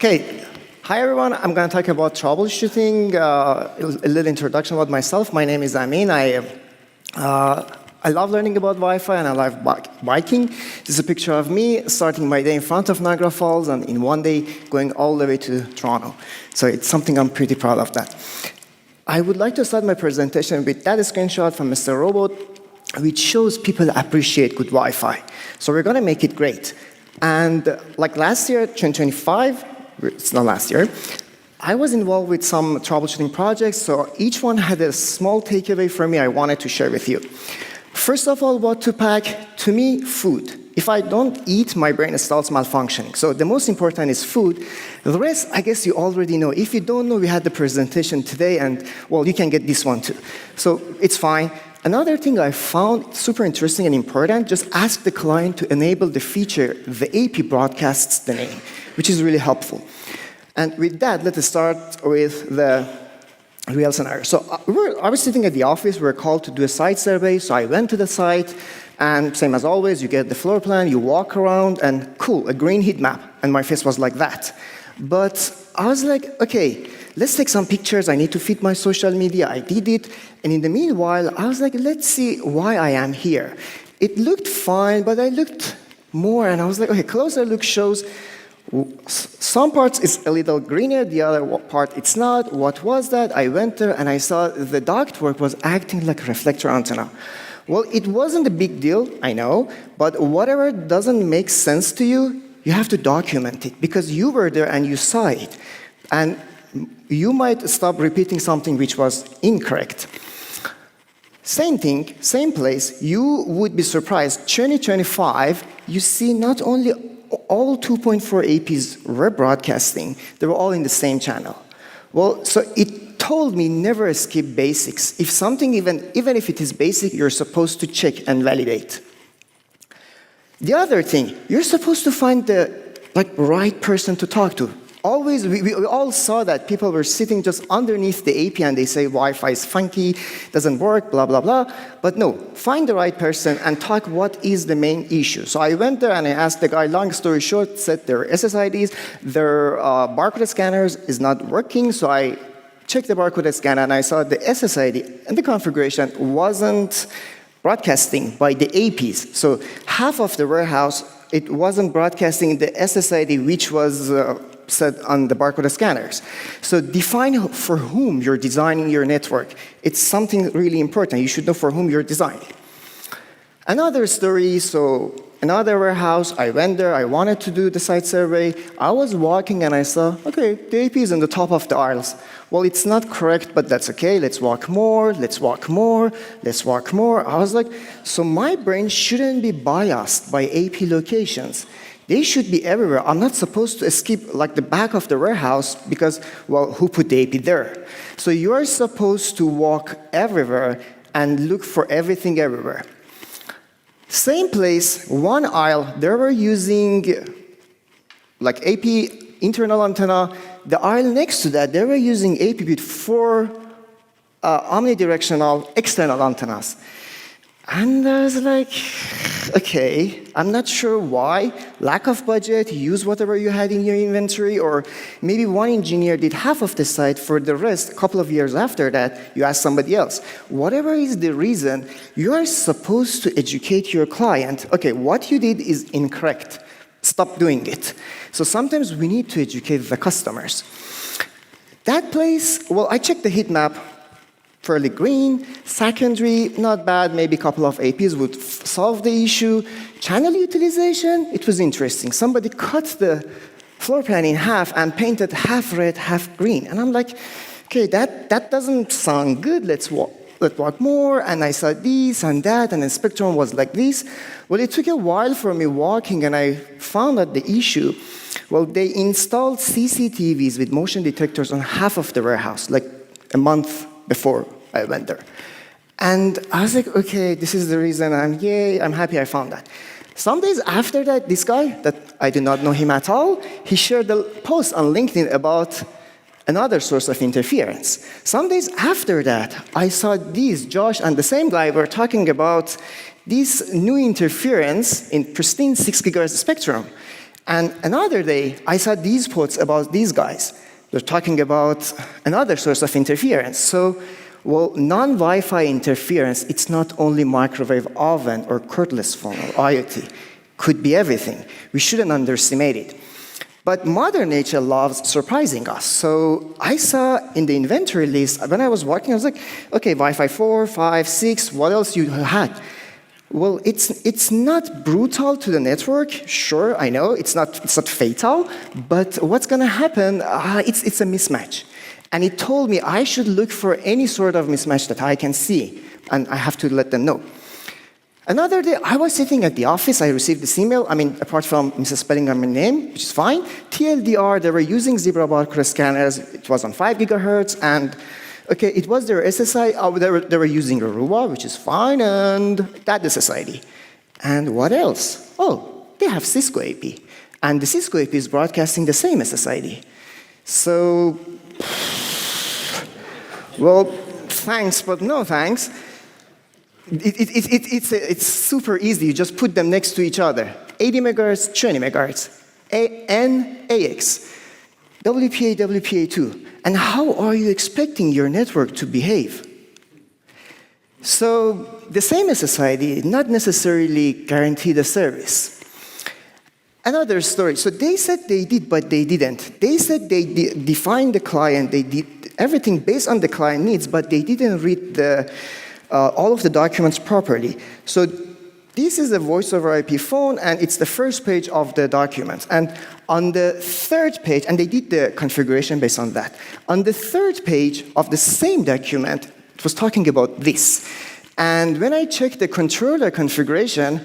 Okay, hi everyone. I'm going to talk about troubleshooting. A little introduction about myself. My name is Amin. I love learning about Wi-Fi and I love biking. This is a picture of me starting my day in front of Niagara Falls and in one day going all the way to Toronto. So it's something I'm pretty proud of that. I would like to start my presentation with that screenshot from Mr. Robot, which shows people appreciate good Wi-Fi. So we're going to make it great. And like last year, 2025, it's not last year, I was involved with some troubleshooting projects, so each one had a small takeaway for me I wanted to share with you. First of all, what to pack? To me, food. If I don't eat, my brain starts malfunctioning. So the most important is food. The rest, I guess you already know. If you don't know, we had the presentation today, and, well, you can get this one too. So it's fine. Another thing I found super interesting and important, just ask the client to enable the feature, the AP broadcasts the name, which is really helpful. And with that, let us start with the real scenario. So I was sitting at the office, we were called to do a site survey, so I went to the site, and same as always, you get the floor plan, you walk around, and cool, a green heat map, and my face was like that. But I was like, okay, let's take some pictures, I need to fit my social media, I did it, and in the meanwhile, I was like, let's see why I am here. It looked fine, but I looked more, and I was like, okay, closer look shows some parts is a little greener, the other part it's not. What was that? I went there and I saw the ductwork was acting like a reflector antenna. Well, it wasn't a big deal, I know, but whatever doesn't make sense to you, you have to document it because you were there and you saw it. And you might stop repeating something which was incorrect. Same thing, same place, you would be surprised, 2025, you see not only all 2.4 APs were broadcasting, they were all in the same channel. Well, so it told me never skip basics. If something, even if it is basic, you're supposed to check and validate. The other thing, you're supposed to find the right person to talk to. Always, we all saw that people were sitting just underneath the AP and they say Wi-Fi is funky, doesn't work, blah, blah, blah. But no, find the right person and talk what is the main issue. So I went there and I asked the guy, long story short, said their SSIDs, their barcode scanners is not working. So I checked the barcode scanner and I saw the SSID and the configuration wasn't broadcasting by the APs. So half of the warehouse, it wasn't broadcasting the SSID, which was set on the barcode scanners. So define for whom you're designing your network. It's something really important. You should know for whom you're designing. Another story, so another warehouse, I went there, I wanted to do the site survey. I was walking and I saw, okay, the AP is on the top of the aisles. Well, it's not correct, but that's okay. Let's walk more, let's walk more, let's walk more. I was like, so my brain shouldn't be biased by AP locations. They should be everywhere. I'm not supposed to skip like the back of the warehouse because, well, who put the AP there? So you're supposed to walk everywhere and look for everything everywhere. Same place, one aisle, they were using like AP internal antenna. The aisle next to that, they were using AP with 4 omnidirectional external antennas. And I was like, okay, I'm not sure why. Lack of budget, use whatever you had in your inventory, or maybe one engineer did half of the site, for the rest, a couple of years after that, you ask somebody else. Whatever is the reason, you are supposed to educate your client. Okay, what you did is incorrect. Stop doing it. So sometimes we need to educate the customers. That place, well, I checked the heat map. Fairly green, secondary, not bad, maybe a couple of APs would solve the issue. Channel utilization, it was interesting. Somebody cut the floor plan in half and painted half red, half green. And I'm like, okay, that doesn't sound good, let's walk more. And I saw this and that, and the spectrum was like this. Well, it took a while for me walking, and I found out the issue. Well, they installed CCTVs with motion detectors on half of the warehouse, like a month before I went there. And I was like, okay, this is the reason I'm happy I found that. Some days after that, this guy, that I did not know him at all, he shared a post on LinkedIn about another source of interference. Some days after that, I saw these, Josh and the same guy were talking about this new interference in pristine 6 GHz spectrum. And another day, I saw these quotes about these guys. They're talking about another source of interference. So, well, non-Wi-Fi interference, it's not only microwave oven or cordless phone or IoT. Could be everything. We shouldn't underestimate it. But Mother Nature loves surprising us. So I saw in the inventory list, when I was working, I was like, okay, Wi-Fi 4, 5, 6, what else you had? Well, it's not brutal to the network. Sure, I know, it's not fatal, but what's gonna happen, it's a mismatch. And it told me I should look for any sort of mismatch that I can see, and I have to let them know. Another day, I was sitting at the office, I received this email, apart from misspelling of my name, which is fine, TLDR, they were using Zebra barcode scanners, it was on 5 gigahertz, and okay, it was their SSI, they were using Aruba, which is fine, and that is SSID. And what else? Oh, they have Cisco AP, and the Cisco AP is broadcasting the same SSID. So, well, thanks, but no thanks. It's super easy. You just put them next to each other. 80 megahertz, 20 megahertz. AX. WPA, WPA2. And how are you expecting your network to behave? So the same SSID not necessarily guarantee the service. Another story. So they said they did, but they didn't. They said they defined the client. They did everything based on the client needs, but they didn't read all of the documents properly. So this is a voice over IP phone, and it's the first page of the document. And on the third page, and they did the configuration based on that. On the third page of the same document, it was talking about this. And when I checked the controller configuration,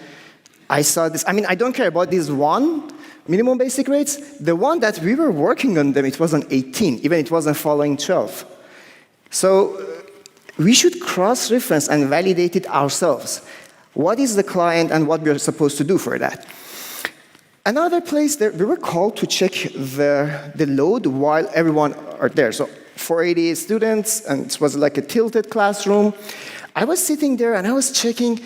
I saw this. I don't care about this one, minimum basic rates. The one that we were working on them, it was on 18, even it wasn't following 12. So we should cross-reference and validate it ourselves. What is the client and what we're supposed to do for that? Another place that we were called to check the load while everyone are there. So 480 students, and it was like a tilted classroom. I was sitting there and I was checking,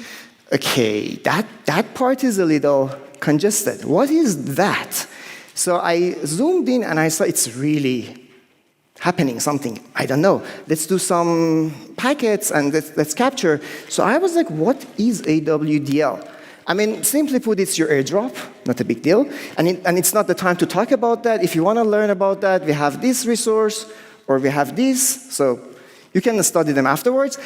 okay, that part is a little congested. What is that? So I zoomed in and I saw it's really happening something. I don't know. Let's do some packets and let's capture. So I was like, what is AWDL? Simply put, it's your airdrop, not a big deal. And it's not the time to talk about that. If you want to learn about that, we have this resource, or we have this, so you can study them afterwards.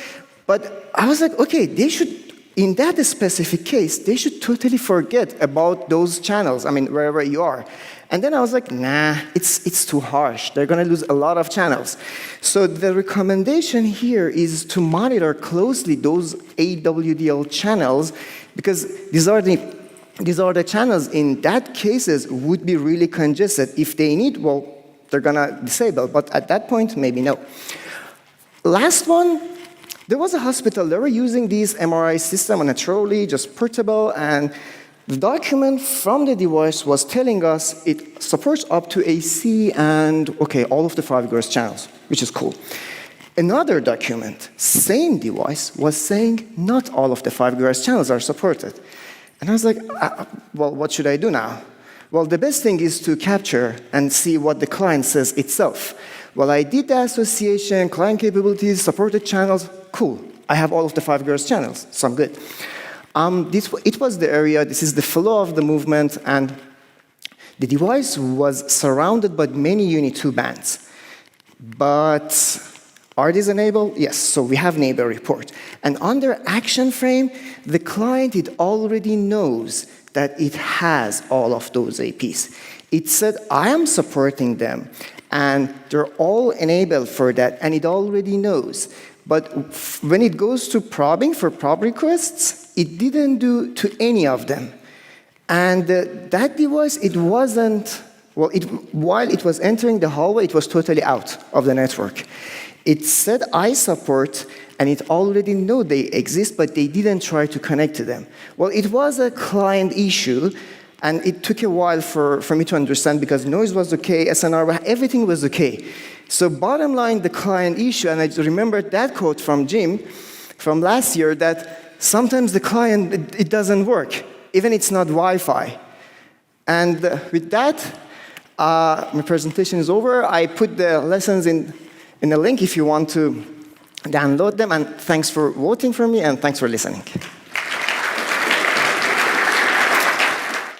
But I was like, okay, they should, in that specific case, they should totally forget about those channels, wherever you are. And then I was like, nah, it's too harsh. They're going to lose a lot of channels. So the recommendation here is to monitor closely those AWDL channels, because these are the channels in that cases would be really congested. If they need, well, they're going to disable. But at that point, maybe no. Last one, there was a hospital. They were using this MRI system on a trolley, just portable, and the document from the device was telling us it supports up to AC and, okay, all of the 5 GHz channels, which is cool. Another document, same device, was saying not all of the 5 GHz channels are supported. And I was like, well, what should I do now? Well, the best thing is to capture and see what the client says itself. Well, I did the association, client capabilities, supported channels, cool. I have all of the 5 GHz channels, so I'm good. It was the area, this is the flow of the movement, and the device was surrounded by many Unit 2 bands. But are these enabled? Yes, so we have neighbor report. And under action frame, the client, it already knows that it has all of those APs. It said, I am supporting them, and they're all enabled for that, and it already knows. But when it goes to probing for probe requests, it didn't do to any of them. And that device, it wasn't, well, while it was entering the hallway, it was totally out of the network. It said, I support, and it already know they exist, but they didn't try to connect to them. Well, it was a client issue, and it took a while for me to understand, because noise was okay, SNR, everything was okay. So bottom line, the client issue, and I remember that quote from Jim from last year, that sometimes the client, it doesn't work, even it's not Wi-Fi. And with that, my presentation is over. I put the lessons in the link if you want to download them. And thanks for voting for me, and thanks for listening.